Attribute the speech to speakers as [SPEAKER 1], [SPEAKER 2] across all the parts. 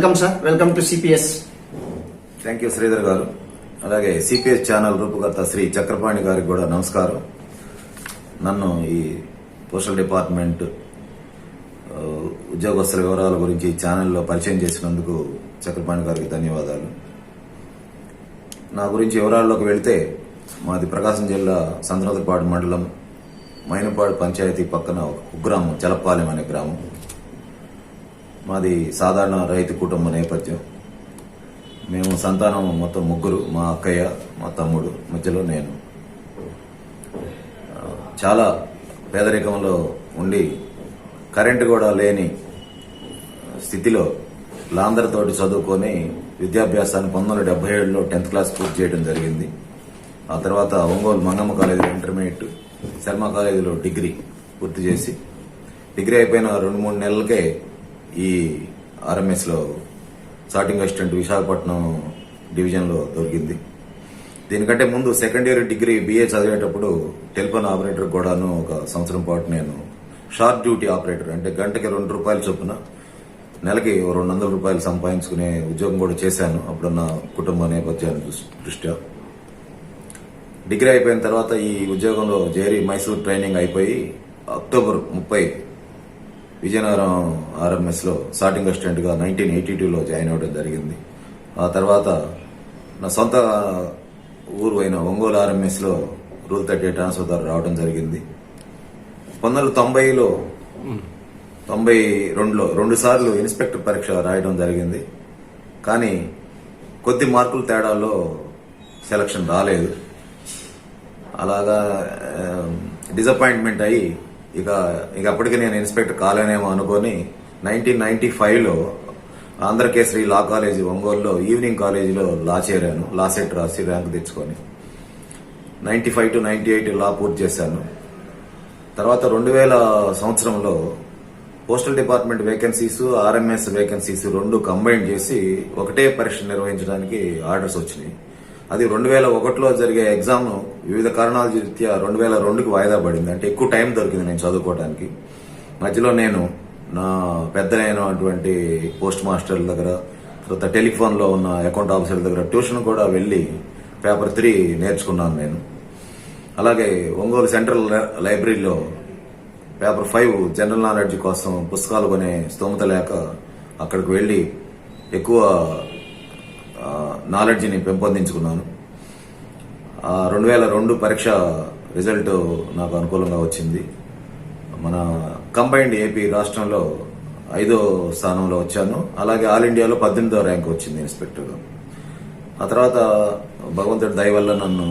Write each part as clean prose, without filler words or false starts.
[SPEAKER 1] Welcome sir, welcome to CPS.
[SPEAKER 2] Thank you Sridhar గారు. అలాగే CPS channel రూపకర్త Shri Chakrapani గారికి కూడా నమస్కారం. నన్ను ఈ పోస్టల్ డిపార్ట్మెంట్ ఉద్యోగస్తుల వివరాల గురించి ఈ ఛానల్లో పరిచయం చేసినందుకు చక్రపాణి గారికి ధన్యవాదాలు. నా గురించి వివరాల్లోకి వెళ్తే, మాది ప్రకాశం జిల్లా సంతనోతులపాడు మండలం మైనపాడు పంచాయతీ పక్కన ఒక కుగ్రామం జలపాలెం అనే గ్రామం. మాది సాధారణ రైతు కుటుంబ నేపథ్యం. మేము సంతానం మొత్తం ముగ్గురు, మా అక్కయ్య, మా తమ్ముడు, మధ్యలో నేను. చాలా పేదరికంలో ఉండి కరెంటు కూడా లేని స్థితిలో లాందరితోటి చదువుకొని విద్యాభ్యాసాన్ని 1977లో 10th క్లాస్ పూర్తి చేయడం జరిగింది. ఆ తర్వాత ఒంగోలు మంగమ్మ కాలేజీలో ఇంటర్మీడియట్, శర్మ కాలేజీలో డిగ్రీ పూర్తి చేసి, డిగ్రీ అయిపోయిన 2-3 నెలలకే ఈ ఆర్ఎంఎస్ లో సార్టింగ్ అసిస్టెంట్ విశాఖపట్నం డివిజన్ లో దొరికింది. దీనికంటే ముందు సెకండ్ ఇయర్ డిగ్రీ బిఏ చదివేటప్పుడు టెలిఫోన్ ఆపరేటర్ కూడాను ఒక సంవత్సరం పాటు నేను షార్ట్ డ్యూటీ ఆపరేటర్, అంటే గంటకి ₹2 చొప్పున నెలకి ₹200 సంపాదించుకునే ఉద్యోగం కూడా చేశాను, అప్పుడున్న కుటుంబ నేపథ్యాన్ని దృష్ట్యా. డిగ్రీ అయిపోయిన తర్వాత ఈ ఉద్యోగంలో చేరి మైసూర్ ట్రైనింగ్ అయిపోయి అక్టోబర్ 30 విజయనగరం ఆర్ఎంఎస్ లో సార్టింగ్ అసిస్టెంట్ గా 1982లో జాయిన్ అవ్వడం జరిగింది. ఆ తర్వాత నా సొంత ఊరు అయిన ఒంగోలు ఆర్ఎంఎస్ లో రూల్ 38 ట్రాన్స్ఫర్ ద్వారా రావడం జరిగింది. 1990లో 92లో 2 సార్లు ఇన్స్పెక్టర్ పరీక్ష రాయడం జరిగింది. కానీ కొద్ది మార్కుల తేడాలో సెలక్షన్ రాలేదు. అలాగా డిసప్పాయింట్మెంట్ అయ్యి ఇక అప్పటికి నేను ఇన్స్పెక్టర్ కాలేనేమో అనుకొని 1995లో ఆంధ్రకేసరి లా కాలేజీ ఒంగోలులో ఈవినింగ్ కాలేజీలో లా చేరాను. లా సెట్ రాసి ర్యాంక్ తెచ్చుకొని 95 to 98 లా పూర్తి చేశాను. తర్వాత 2000 సంవత్సరంలో postal department vacancies, RMS vacancies 2 combine చేసి ఒకటే పరీక్ష నిర్వహించడానికి ఆర్డర్స్ వచ్చినాయి. అది 2001లో జరిగే ఎగ్జామ్ వివిధ కారణాల రీత్యా 2002కి వాయిదా పడింది. అంటే ఎక్కువ టైం దొరికింది నేను చదువుకోవడానికి. మధ్యలో నేను నా పెద్దలైనటువంటి పోస్ట్ మాస్టర్ల దగ్గర, తర్వాత టెలిఫోన్లో ఉన్న అకౌంట్ ఆఫీసర్ల దగ్గర ట్యూషన్ కూడా వెళ్లి పేపర్ 3 నేర్చుకున్నాను నేను. అలాగే ఒంగోలు సెంట్రల్ లైబ్రరీలో పేపర్ 5 జనరల్ నాలెడ్జ్ కోసం పుస్తకాలు కొనే స్తోమత లేక అక్కడికి వెళ్లి ఎక్కువ నాలెడ్జ్ని పెంపొందించుకున్నాను. 2002 పరీక్ష రిజల్ట్ నాకు అనుకూలంగా వచ్చింది. మన కంబైన్డ్ ఏపీ రాష్ట్రంలో 5వ స్థానంలో వచ్చాను. అలాగే ఆల్ ఇండియాలో 18వ ర్యాంక్ వచ్చింది ఇన్స్పెక్టర్గా. ఆ తర్వాత భగవంతుడి దయ వల్ల నన్ను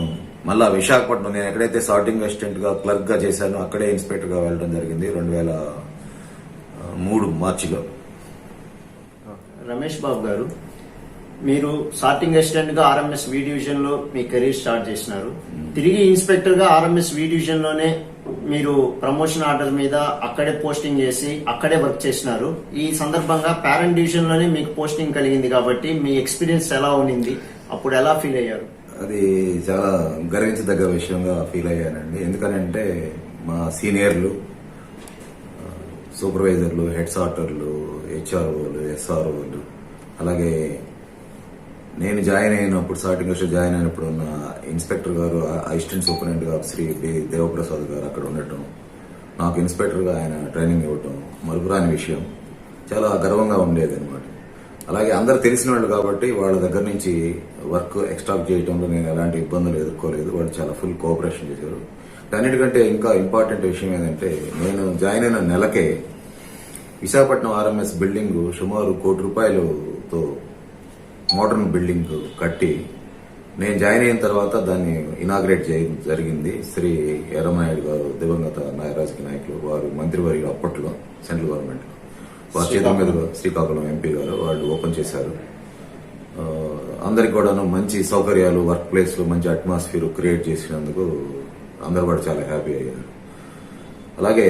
[SPEAKER 2] మళ్ళా విశాఖపట్నం, నేను ఎక్కడైతే సార్టింగ్ అసిస్టెంట్ గా క్లర్క్ గా చేశానో అక్కడే ఇన్స్పెక్టర్ గా వెళ్ళడం జరిగింది 2003 మార్చిలో.
[SPEAKER 1] రమేష్ బాబు గారు, మీరు సార్టింగ్ అసిస్టెంట్ గా ఆర్ఎంఎస్ వి డివిజన్ లో మీ కెరీర్ స్టార్ట్ చేసినారు. తిరిగి ఇన్స్పెక్టర్ గా ఆర్ఎంఎస్ వి డివిజన్ లోనే మీరు ప్రమోషన్ ఆర్డర్ మీద అక్కడే పోస్టింగ్ చేసి అక్కడే వర్క్ చేసినారు. ఈ సందర్భంగా పేరెంట్ డివిజన్ లోనే మీకు పోస్టింగ్ కలిగింది కాబట్టి మీ ఎక్స్పీరియన్స్ ఎలా ఉన్నింది, అప్పుడు ఎలా ఫీల్ అయ్యారు?
[SPEAKER 2] అది చాలా గర్వించదగ్గ విషయంగా ఫీల్ అయ్యానండి. ఎందుకనంటే మా సీనియర్లు, సూపర్వైజర్లు, హెడ్ సార్టర్లు, హెచ్ఆర్ఓలు, ఎస్ఆర్ఓలు, అలాగే నేను జాయిన్ అయినప్పుడు, సార్టింగ్ జాయిన్ అయినప్పుడు ఉన్న ఇన్స్పెక్టర్ గారు, అసిస్టెంట్ సూపరింటెండెంట్ గారు శ్రీ దేవప్రసాద్ గారు అక్కడ ఉండటం, నాకు ఇన్స్పెక్టర్ గా ఆయన ట్రైనింగ్ ఇవ్వటం మరుపురాని విషయం. చాలా గర్వంగా ఉండేది అనమాట. అలాగే అందరు తెలిసిన వాళ్ళు కాబట్టి వాళ్ళ దగ్గర నుంచి వర్క్ ఎక్స్ట్రాక్ట్ చేయడంలో నేను ఎలాంటి ఇబ్బందులు ఎదుర్కోలేదు. వాళ్ళు చాలా ఫుల్ కోఆపరేషన్ చేశారు. అన్నిటికంటే ఇంకా ఇంపార్టెంట్ విషయం ఏంటంటే, నేను జాయిన్ అయిన నెలకే విశాఖపట్నం ఆర్ఎంఎస్ బిల్డింగ్ సుమారు ₹1,00,00,000తో మోడర్న్ బిల్డింగ్ కట్టి, నేను జాయిన్ అయిన తర్వాత దాన్ని ఇనాగ్రేట్ చేయడం జరిగింది. శ్రీ ఎర్రమనాయుడు గారు, దివంగత రాజకీయ నాయకులు, వారు మంత్రివర్యులు అప్పట్లో సెంట్రల్ గవర్నమెంట్, వారి చేతుల మీద శ్రీకాకుళం ఎంపీ గారు వాళ్ళు ఓపెన్ చేశారు. అందరికి కూడాను మంచి సౌకర్యాలు, వర్క్ ప్లేస్ లో మంచి అట్మాస్ఫియర్ క్రియేట్ చేసినందుకు అందరూ కూడా చాలా హ్యాపీ అయ్యారు. అలాగే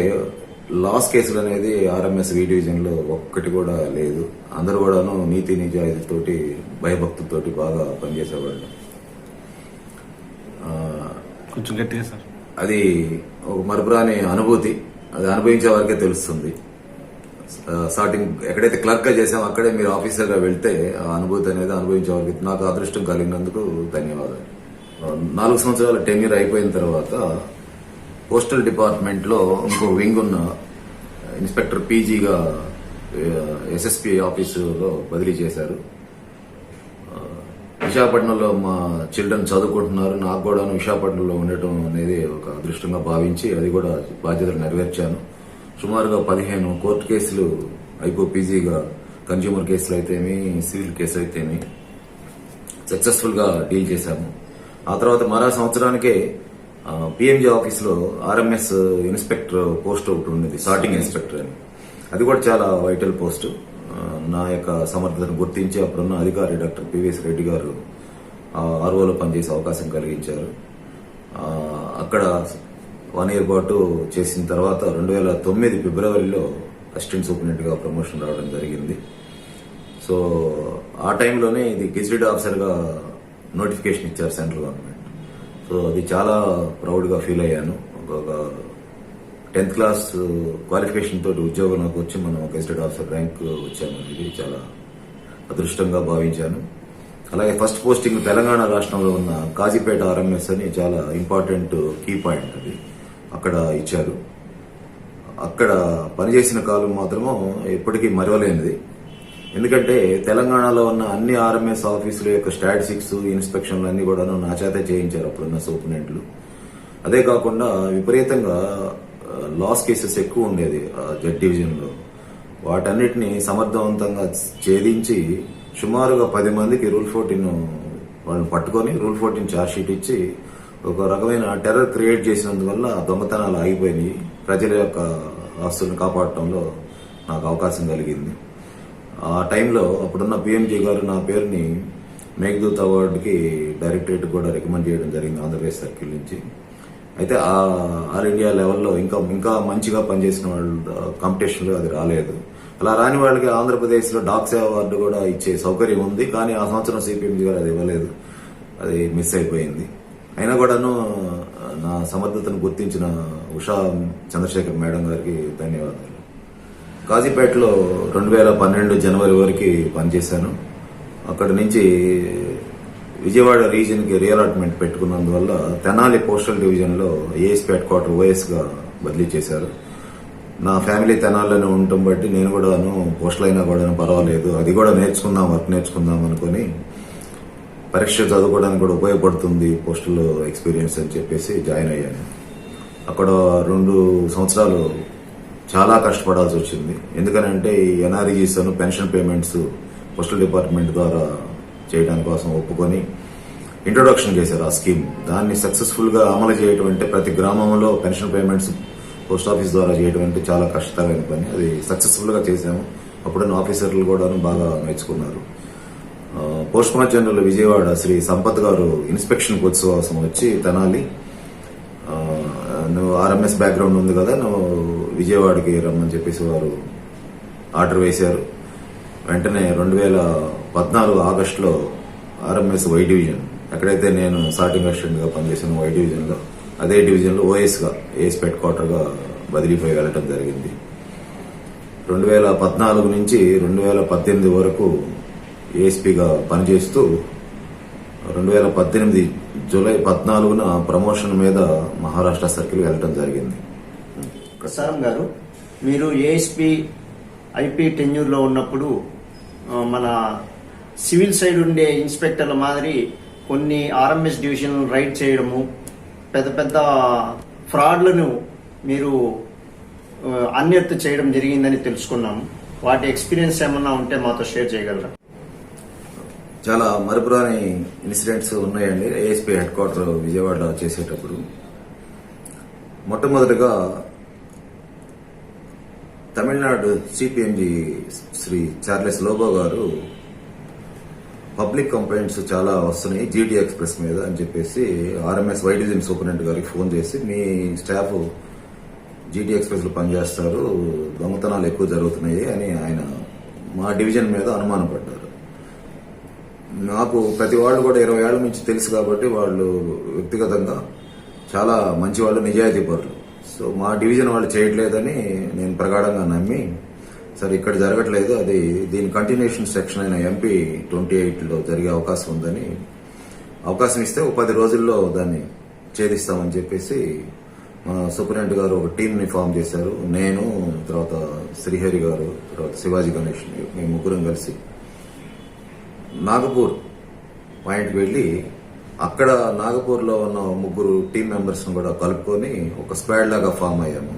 [SPEAKER 2] లాస్ కేసులు అనేది ఆర్ఎంఎస్ వి డివిజన్ లో ఒక్కటి కూడా లేదు. అందరూ కూడాను నీతి నిజాయితీతోటి, భయభక్తులతోటి బాగా పనిచేసేవాళ్ళు.
[SPEAKER 3] కొంచెం గట్టిగా సార్.
[SPEAKER 2] అది ఒక మరుపురాని అనుభూతి. అది అనుభవించే వారికే తెలుస్తుంది. స్టార్టింగ్ ఎక్కడైతే క్లర్క్ గా చేసామో అక్కడే మీరు ఆఫీసర్ గా వెళ్తే ఆ అనుభూతి అనేది అనుభవించే నాకు అదృష్టం కలిగినందుకు ధన్యవాదాలు. 4 సంవత్సరాల టెన్యూర్ అయిపోయిన తర్వాత పోస్టల్ డిపార్ట్మెంట్ లో ఇంకో వింగ్ ఉన్న ఇన్స్పెక్టర్ పీజీగా ఎస్ఎస్పీ ఆఫీసులో బదిలీ చేశారు. విశాఖపట్నంలో మా చిల్డ్రన్ చదువుకుంటున్నారు. నాకు కూడా విశాఖపట్నంలో ఉండటం అనేది ఒక అదృష్టంగా భావించి అది కూడా బాధ్యతలు నెరవేర్చాను. సుమారుగా 15 కోర్టు కేసులు అయిపో పీజీగా కన్జ్యూమర్ కేసులు అయితేమి సివిల్ కేసులు అయితేమి సక్సెస్ఫుల్ గా డీల్ చేశాము. ఆ తర్వాత మరో సంవత్సరానికే పిఎంజీ ఆఫీస్ లో ఆర్ఎంఎస్ ఇన్స్పెక్టర్ పోస్ట్ ఒకటి ఉండేది, సార్టింగ్ ఇన్స్పెక్టర్ అని. అది కూడా చాలా వైటల్ పోస్ట్. నా యొక్క సమర్థతను గుర్తించి అప్పుడున్న అధికారి డాక్టర్ పివిఎస్ రెడ్డి గారు ఆర్ఓలో పనిచేసే అవకాశం కలిగించారు. అక్కడ 1 ఇయర్ పాటు చేసిన తర్వాత 2009 ఫిబ్రవరిలో అసిస్టెంట్ సూపరింటెండెంట్ గా ప్రమోషన్ రావడం జరిగింది. సో ఆ టైంలోనే ఇది గెజిటెడ్ ఆఫీసర్ గా నోటిఫికేషన్ ఇచ్చారు సెంట్రల్ గవర్నమెంట్. సో అది చాలా ప్రౌడ్ గా ఫీల్ అయ్యాను. ఒక 10th క్లాస్ క్వాలిఫికేషన్ తోటి ఉద్యోగం నాకు వచ్చి మనం గెజిటెడ్ ఆఫీసర్ ర్యాంక్ వచ్చాము. ఇది చాలా అదృష్టంగా భావించాను. అలాగే ఫస్ట్ పోస్టింగ్ తెలంగాణ రాష్ట్రంలో ఉన్న కాజీపేట ఆర్ఎంఎస్ అని చాలా ఇంపార్టెంట్ కీ పాయింట్ అది అక్కడ ఇచ్చారు. అక్కడ పనిచేసిన కాలం మాత్రము ఎప్పటికీ మరవలేనిది. ఎందుకంటే తెలంగాణలో ఉన్న అన్ని ఆర్ఎంఎస్ ఆఫీసుల యొక్క స్టాటిస్టిక్స్ ఇన్స్పెక్షన్లు అన్ని కూడా నా చేతే చేయించారు అప్పుడున్న సూపరింటెండెంట్లు. అదే కాకుండా విపరీతంగా లాస్ కేసెస్ ఎక్కువ ఉండేది జడ్ డివిజన్ లో. వాటన్నిటిని సమర్థవంతంగా ఛేదించి సుమారుగా 10 మందికి రూల్ 14 వాళ్ళని పట్టుకొని రూల్ 14 ఛార్జ్షీట్ ఇచ్చి ఒక రకమైన టెర్రర్ క్రియేట్ చేసినందువల్ల దొంగతనాలు ఆగిపోయినాయి. ప్రజల యొక్క ఆస్తులను కాపాడటంలో నాకు అవకాశం కలిగింది. ఆ టైంలో అప్పుడున్న పిఎంజీ గారు నా పేరుని మేఘదూత్ అవార్డుకి డైరెక్టరేట్ కూడా రికమెండ్ చేయడం జరిగింది ఆంధ్రప్రదేశ్ సర్కిల్ నుంచి. అయితే ఆల్ ఇండియా లెవెల్లో ఇంకా మంచిగా పనిచేసిన వాళ్ళు కాంపిటీషన్లో అది రాలేదు. అలా రాని వాళ్ళకి ఆంధ్రప్రదేశ్ లో డాక్స్ అవార్డు కూడా ఇచ్చే సౌకర్యం ఉంది. కానీ ఆ సంవత్సరం సిపిఎంజీ గారు అది ఇవ్వలేదు, అది మిస్ అయిపోయింది. అయినా కూడాను నా సమర్థతను గుర్తించిన ఉషా చంద్రశేఖర్ మేడం గారికి ధన్యవాదాలు. కాజీపేటలో 2012 జనవరి వరకు పనిచేశాను. అక్కడి నుంచి విజయవాడ రీజియన్ కి రీఅలాట్మెంట్ పెట్టుకున్నందువల్ల తెనాలి పోస్టల్ డివిజన్ లో ఏఎస్పీ హెడ్ క్వార్టర్ ఓఎస్ గా బదిలీ చేశారు. నా ఫ్యామిలీ తెనాల్లోనే ఉండటం బట్టి నేను కూడాను పోస్టల్ అయినా కూడా పర్వాలేదు, అది కూడా నేర్చుకుందాం, వర్క్ నేర్చుకుందాం అనుకుని పరీక్ష చదువుకోవడానికి కూడా ఉపయోగపడుతుంది పోస్టల్ ఎక్స్పీరియన్స్ అని చెప్పేసి జాయిన్ అయ్యాను. అక్కడ 2 సంవత్సరాలు చాలా కష్టపడాల్సి వచ్చింది. ఎందుకనంటే ఈ ఎన్ఆర్ఈజీస్ పెన్షన్ పేమెంట్స్ పోస్టల్ డిపార్ట్మెంట్ ద్వారా చేయడానికి కోసం ఒప్పుకొని ఇంట్రొడక్షన్ చేశారు ఆ స్కీమ్. దాన్ని సక్సెస్ఫుల్ గా అమలు చేయడం అంటే ప్రతి గ్రామంలో పెన్షన్ పేమెంట్స్ పోస్ట్ ఆఫీస్ ద్వారా చేయడం అంటే చాలా కష్టతరమైన పని. అది సక్సెస్ఫుల్ గా చేశాము. అప్పుడున్న ఆఫీసర్లు కూడా బాగా నేర్చుకున్నారు. Post master general Vijayawada Shri Sampath గారు ఇన్స్పెక్షన్ ఉత్సవం వచ్చి తెనాలి, నువ్వు ఆర్ఎంఎస్ బ్యాక్గ్రౌండ్ ఉంది కదా, నువ్వు విజయవాడకి రమ్మని చెప్పేసి వారు ఆర్డర్ వేశారు. వెంటనే 2014 ఆగస్టులో ఆర్ఎంఎస్ వై డివిజన్, ఎక్కడైతే నేను సార్టింగ్ అసిస్టెంట్ గా పనిచేసిన వై డివిజన్ లో, అదే డివిజన్ లో ఓఎస్ గా ఏఎస్పీ హెడ్ క్వార్టర్ గా బదిలీపై వెళ్లడం జరిగింది. 2014 నుంచి 2018 వరకు ఏఎస్పీగా పనిచేస్తూ 2018 జూలై 14న ప్రమోషన్ మీద మహారాష్ట్ర సర్కిల్ వెళ్లడం జరిగింది.
[SPEAKER 1] ప్రసారం గారు, మీరు ఏఎస్పీ ఐపీ టెన్యూర్ లో ఉన్నప్పుడు మన సివిల్ సైడ్ ఉండే ఇన్స్పెక్టర్ల మాదిరి కొన్ని ఆర్ఎంఎస్ డివిజన్ రైడ్ చేయడము, పెద్ద పెద్ద ఫ్రాడ్లను మీరు అన్యర్థ చేయడం జరిగిందని తెలుసుకున్నాము. వాటి ఎక్స్పీరియన్స్ ఏమన్నా ఉంటే మాతో షేర్ చేయగలరా?
[SPEAKER 2] చాలా మరుపురాని ఇన్సిడెంట్స్ ఉన్నాయండి. ఏఎస్పీ హెడ్ క్వార్టర్ విజయవాడలో చేసేటప్పుడు మొట్టమొదటిగా తమిళనాడు సిపిఎంజీ శ్రీ చార్లెస్ లోబో గారు పబ్లిక్ కంప్లైంట్స్ చాలా వస్తున్నాయి జీటీ ఎక్స్ప్రెస్ మీద అని చెప్పేసి ఆర్ఎంఎస్ వై డివిజన్ సూపరింటెండెంట్ గారికి ఫోన్ చేసి, మీ స్టాఫ్ జీటీ ఎక్స్ప్రెస్ లో పనిచేస్తారు, దొంగతనాలు ఎక్కువ జరుగుతున్నాయి అని ఆయన మా డివిజన్ మీద అనుమానం పడ్డారు. నాకు ప్రతి వాళ్ళు కూడా 20 ఏళ్ల నుంచి తెలుసు కాబట్టి వాళ్ళు వ్యక్తిగతంగా చాలా మంచి వాళ్ళు, నిజాయితీ పరులు. సో మా డివిజన్ వాళ్ళు చేయట్లేదని నేను ప్రగాఢంగా నమ్మి సరే ఇక్కడ జరగట్లేదు, అది దీని కంటిన్యూషన్ సెక్షన్ అయిన ఎంపీ 28లో జరిగే అవకాశం ఉందని అవకాశం ఇస్తే ఒక 10 రోజుల్లో దాన్ని ఛేదిస్తామని చెప్పేసి మా సూపరింటెండెంట్ గారు ఒక టీంని ఫామ్ చేశారు. నేను, తర్వాత శ్రీహరి గారు, తర్వాత శివాజీ గణేష్, మేము ముగ్గురం కలిసి నాగపూర్ పాయింట్కి వెళ్ళి అక్కడ నాగపూర్లో ఉన్న ముగ్గురు టీం మెంబర్స్ని కూడా కలుపుకొని ఒక స్క్వాడ్ లాగా ఫామ్ అయ్యాము.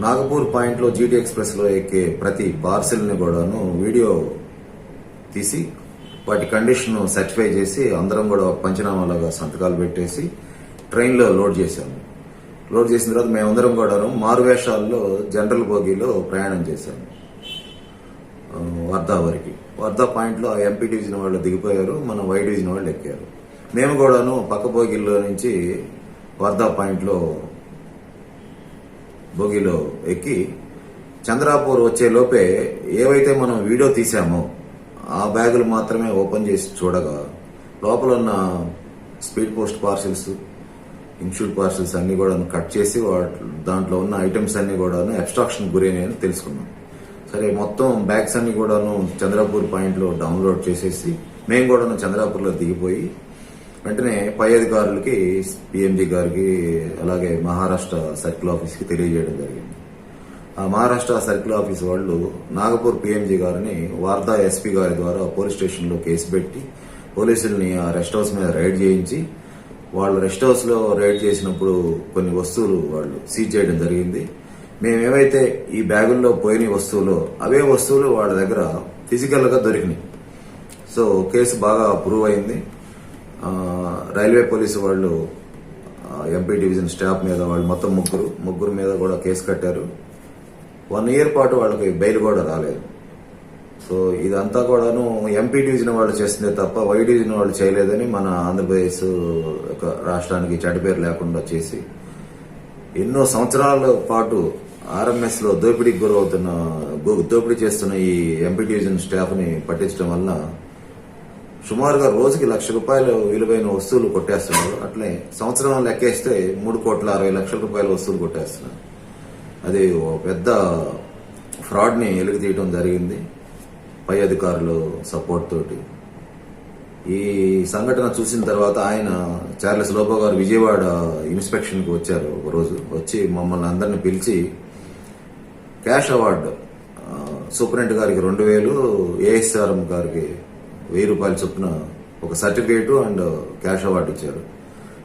[SPEAKER 2] నాగపూర్ పాయింట్లో జీటీ ఎక్స్ప్రెస్లో ఎక్కే ప్రతి పార్సిల్ని కూడాను వీడియో తీసి వాటి కండిషన్ సర్టిఫై చేసి అందరం కూడా పంచనామాలాగా సంతకాలు పెట్టేసి ట్రైన్లో లోడ్ చేశాము. లోడ్ చేసిన తర్వాత మేమందరం కూడాను మారువేషాల్లో జనరల్ బోగీలో ప్రయాణం చేశాము వర్ధా వరకు. వర్ధా పాయింట్లో ఆ ఎంపీ డివిజన్ వాళ్ళు దిగిపోయారు, మన వై డివిజన్ వాళ్ళు ఎక్కారు. మేము కూడాను పక్క బోగీల్లో నుంచి వర్ధా పాయింట్లో బోగీలో ఎక్కి చంద్రాపూర్ వచ్చే లోపే ఏవైతే మనం వీడియో తీసామో ఆ బ్యాగులు మాత్రమే ఓపెన్ చేసి చూడగా లోపల ఉన్న speed post parcels, insured parcels అన్ని కూడా కట్ చేసి దాంట్లో ఉన్న ఐటమ్స్ అన్ని కూడాను అబ్స్ట్రాక్షన్ గురైనాయని తెలుసుకున్నాం. సరే, మొత్తం బ్యాగ్స్ అన్ని కూడాను చంద్రాపూర్ పాయింట్లో డౌన్లోడ్ చేసేసి మేము కూడాను చంద్రాపూర్లో దిగిపోయి వెంటనే పై అధికారులకి, పిఎంజీ గారికి, అలాగే మహారాష్ట్ర సర్కిల్ ఆఫీస్కి తెలియజేయడం జరిగింది. ఆ మహారాష్ట్ర సర్కిల్ ఆఫీస్ వాళ్ళు నాగపూర్ పిఎంజీ గారిని వార్దా ఎస్పీ గారి ద్వారా పోలీస్ స్టేషన్లో కేసు పెట్టి పోలీసుల్ని ఆ రెస్ట్ హౌస్ మీద రైడ్ చేయించి వాళ్ళు రెస్ట్ హౌస్ లో రైడ్ చేసినప్పుడు కొన్ని వస్తువులు వాళ్ళు సీజ్ చేయడం జరిగింది. మేమేమైతే ఈ బ్యాగుల్లో పోయిన వస్తువులు అవే వస్తువులు వాళ్ళ దగ్గర ఫిజికల్ గా దొరికినాయి. సో కేసు బాగా ప్రూవ్ అయింది. రైల్వే పోలీసు వాళ్ళు ఎంపీ డివిజన్ స్టాఫ్ మీద వాళ్ళు మొత్తం ముగ్గురు మీద కూడా కేసు కట్టారు. 1 ఇయర్ పాటు వాళ్ళకి బెయిల్ కూడా రాలేదు. సో ఇదంతా కూడాను ఎంపీ డివిజన్ వాళ్ళు చేస్తుందే తప్ప వై డివిజన్ వాళ్ళు చేయలేదని మన ఆంధ్రప్రదేశ్ రాష్ట్రానికి చెడ్డ పేరు లేకుండా చేసి ఎన్నో సంవత్సరాల పాటు ఆర్ఎంఎస్ లో దోపిడీ చేస్తున్న ఈ ఎంపీ డివిజన్ స్టాఫ్ ని పట్టించడం వల్ల సుమారుగా రోజుకి ₹1,00,000 విలువైన వస్తువులు కొట్టేస్తున్నారు. అట్లే సంవత్సరం లెక్కేస్తే ₹3,60,00,000 వస్తువులు కొట్టేస్తున్నారు. అది ఓ పెద్ద ఫ్రాడ్ ని వెలుగు తీయడం జరిగింది పై అధికారులు సపోర్ట్ తోటి. ఈ సంఘటన చూసిన తర్వాత ఆయన చార్లెస్ లోబో గారు విజయవాడ ఇన్స్పెక్షన్ కి వచ్చారు. ఒక రోజు వచ్చి మమ్మల్ని అందరిని పిలిచి క్యాష్ అవార్డు సూపరింటెండెంట్ గారికి 2,000, ఏఎస్ఆర్ఎం గారికి ₹1,000 చొప్పున ఒక సర్టిఫికేట్ అండ్ క్యాష్ అవార్డు ఇచ్చారు.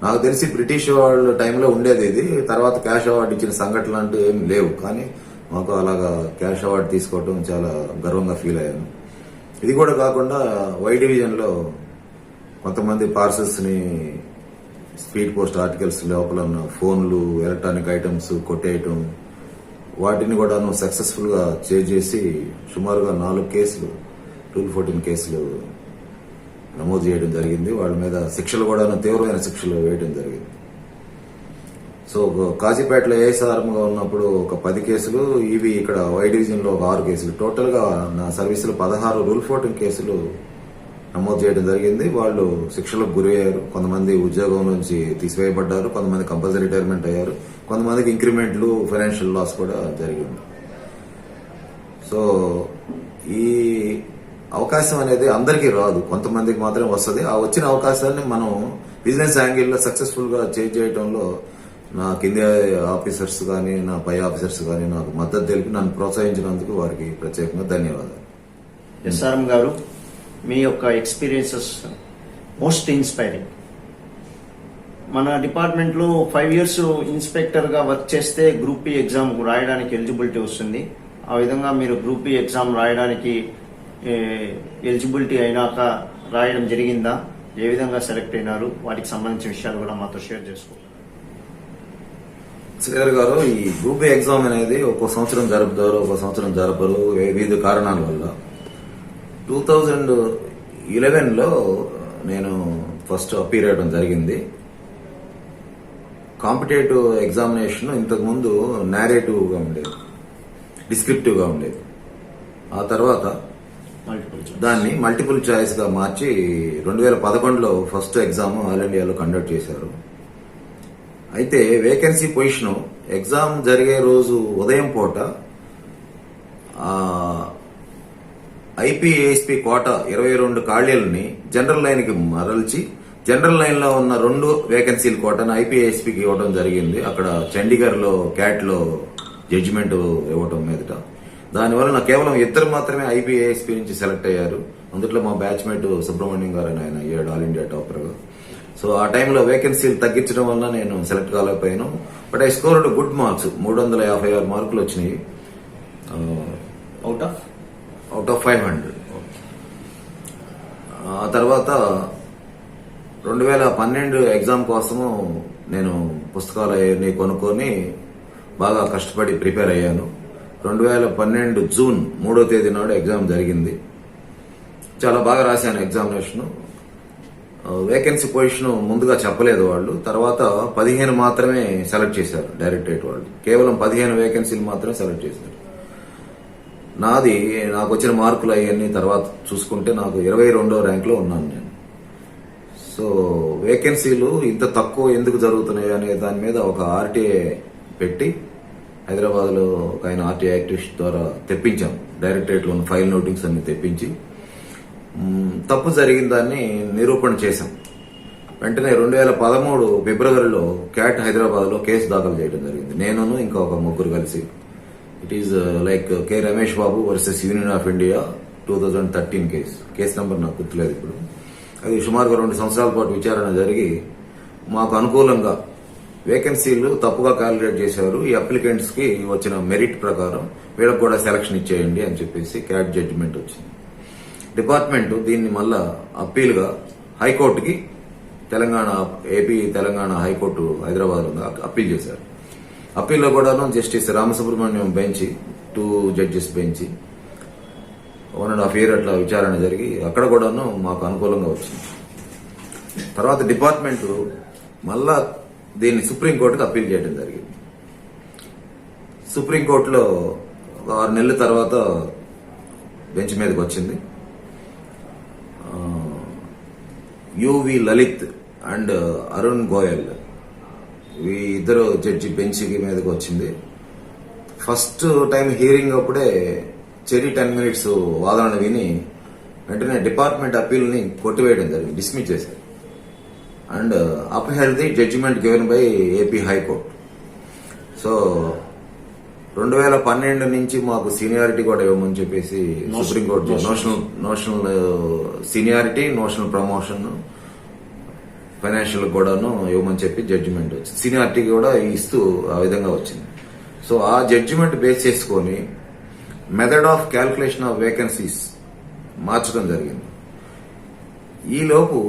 [SPEAKER 2] నాకు తెలిసి బ్రిటిష్ వాళ్ళ టైంలో ఉండేది ఇది. తర్వాత క్యాష్ అవార్డు ఇచ్చిన సంఘటనలు అంటూ ఏం లేవు, కానీ మాకు అలాగా క్యాష్ అవార్డు తీసుకోవడం చాలా గర్వంగా ఫీల్ అయ్యాను. ఇది కూడా కాకుండా వై డివిజన్ లో కొంతమంది పార్సల్స్ ని స్పీడ్ పోస్ట్ ఆర్టికల్స్ లోపల ఉన్న ఫోన్లు, ఎలక్ట్రానిక్ ఐటమ్స్ కొట్టేయటం, వాటిని కూడా సక్సెస్ఫుల్ గా చేజ్ చేసి సుమారుగా 4 కేసులు, 214 కేసులు నమోదు చేయడం జరిగింది. వాళ్ళ మీద శిక్షలు కూడా తీవ్రమైన శిక్షలు వేయడం జరిగింది. సో కాజీపేటలో ఏఎస్ఆర్ఎంగా ఉన్నప్పుడు ఒక 10 కేసులు, ఇవి ఇక్కడ వై డివిజన్ లో ఒక 6 కేసులు, టోటల్ గా నా సర్వీసులో 16 రూల్ 14 కేసులు నమోదు చేయడం జరిగింది. వాళ్ళు శిక్షలకు గురయ్యారు. కొంతమంది ఉద్యోగం నుంచి తీసివేయబడ్డారు, కొంతమంది కంపల్సరీ రిటైర్మెంట్ అయ్యారు, కొంతమందికి ఇంక్రిమెంట్లు, ఫైనాన్షియల్ లాస్ కూడా జరిగింది. సో ఈ అవకాశం అనేది అందరికీ రాదు, కొంతమందికి మాత్రమే వస్తుంది. ఆ వచ్చిన అవకాశాన్ని మనం బిజినెస్ యాంగిల్లో సక్సెస్ఫుల్ గా చేంజ్ చేయడంలో నా కింది ఆఫీసర్స్ కానీ, నా పై ఆఫీసర్స్ కానీ నాకు మద్దతు తెలిపి నన్ను ప్రోత్సహించినందుకు వారికి ప్రత్యేకంగా ధన్యవాదాలు.
[SPEAKER 1] ఎస్ఆర్ఎం గారు, మీ యొక్క ఎక్స్పీరియన్సెస్ మోస్ట్ ఇన్స్పైరింగ్. మన డిపార్ట్మెంట్ లో 5 years ఇన్స్పెక్టర్ గా వర్క్ చేస్తే గ్రూప్ E ఎగ్జామ్ రాయడానికి ఎలిజిబిలిటీ వస్తుంది. ఆ విధంగా మీరు గ్రూప్ E ఎగ్జామ్ రాయడానికి ఎలిజిబిలిటీ అయినాక రాయడం జరిగిందా? ఏ విధంగా సెలెక్ట్ అయినారు? వాటికి సంబంధించిన విషయాలు కూడా మాతో షేర్ చేసుకోండి.
[SPEAKER 2] శ్రీధర్ గారు, ఈ గ్రూప్ ఏ ఎగ్జామ్ అనేది ఒక్కో సంవత్సరం జరుపుతారు, ఒక్కో సంవత్సరం జరపరు, వివిధ కారణాల వల్ల. 2011లో నేను ఫస్ట్ అపీర్ అవ్వడం జరిగింది. కాంపిటేటివ్ ఎగ్జామినేషన్ ఇంతకు ముందు నేరేటివ్ గా ఉండేది, డిస్క్రిప్టివ్ గా ఉండేది. ఆ తర్వాత దాన్ని మల్టిపుల్ చాయిస్ గా మార్చి 2011లో ఫస్ట్ ఎగ్జామ్ ఆల్ ఇండియాలో కండక్ట్ చేశారు. అయితే వేకెన్సీ పొజిషన్ ఎగ్జామ్ జరిగే రోజు ఉదయం పూట ఐపీఏఎస్పీ కోట 22 ఖాళీలని జనరల్ లైన్ కి మరల్చి జనరల్ లైన్ లో ఉన్న 2 వేకెన్సీల కోటను ఐపీఏఎస్పీకి ఇవ్వడం జరిగింది. అక్కడ చండీగఢ్ లో క్యాట్ లో జడ్జిమెంట్ ఇవ్వటం మీదట. దానివల్ల నాకు కేవలం 2 మాత్రమే ఐపీఏఎస్పీ నుంచి సెలెక్ట్ అయ్యారు. అందుట్లో మా బ్యాచ్మేట్ సుబ్రహ్మణ్యం గారు అని ఆయన అయ్యాడు ఆల్ ఇండియా టాపర్ గా. సో ఆ టైంలో వేకెన్సీలు తగ్గించడం వల్ల నేను సెలెక్ట్ కాలేకపోయాను. But I scored good marks, 356 మార్కులు వచ్చినాయి
[SPEAKER 1] అవుట్ ఆఫ్
[SPEAKER 2] 500. ఆ తర్వాత 2012 ఎగ్జామ్ కోసము నేను పుస్తకాలు అవన్నీ కొనుక్కొని బాగా కష్టపడి ప్రిపేర్ అయ్యాను. 2012 జూన్ 3వ తేదీ నాడు ఎగ్జామ్ జరిగింది. చాలా బాగా రాశాను ఎగ్జామినేషన్. వేకెన్సీ పొజిషన్ ముందుగా చెప్పలేదు వాళ్ళు. తర్వాత 15 మాత్రమే సెలెక్ట్ చేశారు డైరెక్టరేట్ వాళ్ళు. కేవలం 15 వేకెన్సీలు మాత్రమే సెలెక్ట్ చేశారు. నాకు వచ్చిన మార్కులు అవన్నీ తర్వాత చూసుకుంటే నాకు 22వ ర్యాంక్ లో ఉన్నాను నేను. సో వేకెన్సీలు ఇంత తక్కువ ఎందుకు జరుగుతున్నాయి అనే దాని మీద ఒక ఆర్టీఏ పెట్టి హైదరాబాద్ లో ఒక ఆయన ఆర్టీఐ యాక్టివిస్ట్ ద్వారా తెప్పించాం. డైరెక్టరేట్ లో ఫైల్ నోటింగ్స్ అన్ని తెప్పించి తప్పు జరిగిన దాన్ని నిరూపణ చేశాం. వెంటనే 2013 ఫిబ్రవరిలో క్యాట్ హైదరాబాద్ లో కేసు దాఖలు చేయడం జరిగింది. నేను ఇంకా ఒక ముగ్గురు కలిసి. It is like K Ramesh Babu versus union of India 2013 case number నాకు గుర్తులేదు ఇప్పుడు. అది సుమారుగా 2 సంవత్సరాల పాటు విచారణ జరిగి మాకు అనుకూలంగా వేకెన్సీలు తప్పుగా క్యాలిక్యులేట్ చేశారు. ఈ అప్లికెంట్స్ కి వచ్చిన మెరిట్ ప్రకారం వీళ్ళకి కూడా సెలక్షన్ ఇచ్చేయండి అని చెప్పేసి క్యాట్ జడ్జిమెంట్ వచ్చింది. డిపార్ట్మెంట్ దీన్ని మళ్ళా అప్పీల్ గా హైకోర్టుకి AP Telangana high court Hyderabad appeal చేశారు. అప్పీల్లో కూడాను justice Ramasubramanian bench 2 judges bench 1.5 year అట్లా విచారణ జరిగి అక్కడ కూడాను మాకు అనుకూలంగా వచ్చింది. తర్వాత డిపార్ట్మెంట్ మళ్ళా దీన్ని సుప్రీంకోర్టుకి అప్పీల్ చేయడం జరిగింది. సుప్రీంకోర్టులో 6 నెలల తర్వాత బెంచ్ మీదకి వచ్చింది. యువి లలిత్ అండ్ అరుణ్ గోయల్ ఈ ఇద్దరు జడ్జి బెంచ్ మీదకి వచ్చింది. ఫస్ట్ టైం హియరింగ్ అప్పుడే చెరి 10 minutes వాదనలు విని వెంటనే డిపార్ట్మెంట్ అప్పీల్ ని కొట్టివేయడం జరిగింది, డిస్మిస్ చేశారు. And upheld the judgement given by AP high court. So 2012 నుంచి మాకు సీనియారిటీ కూడా ఇవ్వమని చెప్పేసి supreme court notional seniority, notional promotion, financial కూడాను ఇవ్వమని చెప్పి జడ్జిమెంట్ వచ్చింది. సీనియారిటీ కూడా ఇస్తూ ఆ విధంగా వచ్చింది. సో ఆ జడ్జిమెంట్ బేస్ చేసుకొని method of calculation of vacancies మార్చడం జరిగింది. ఈ లోపు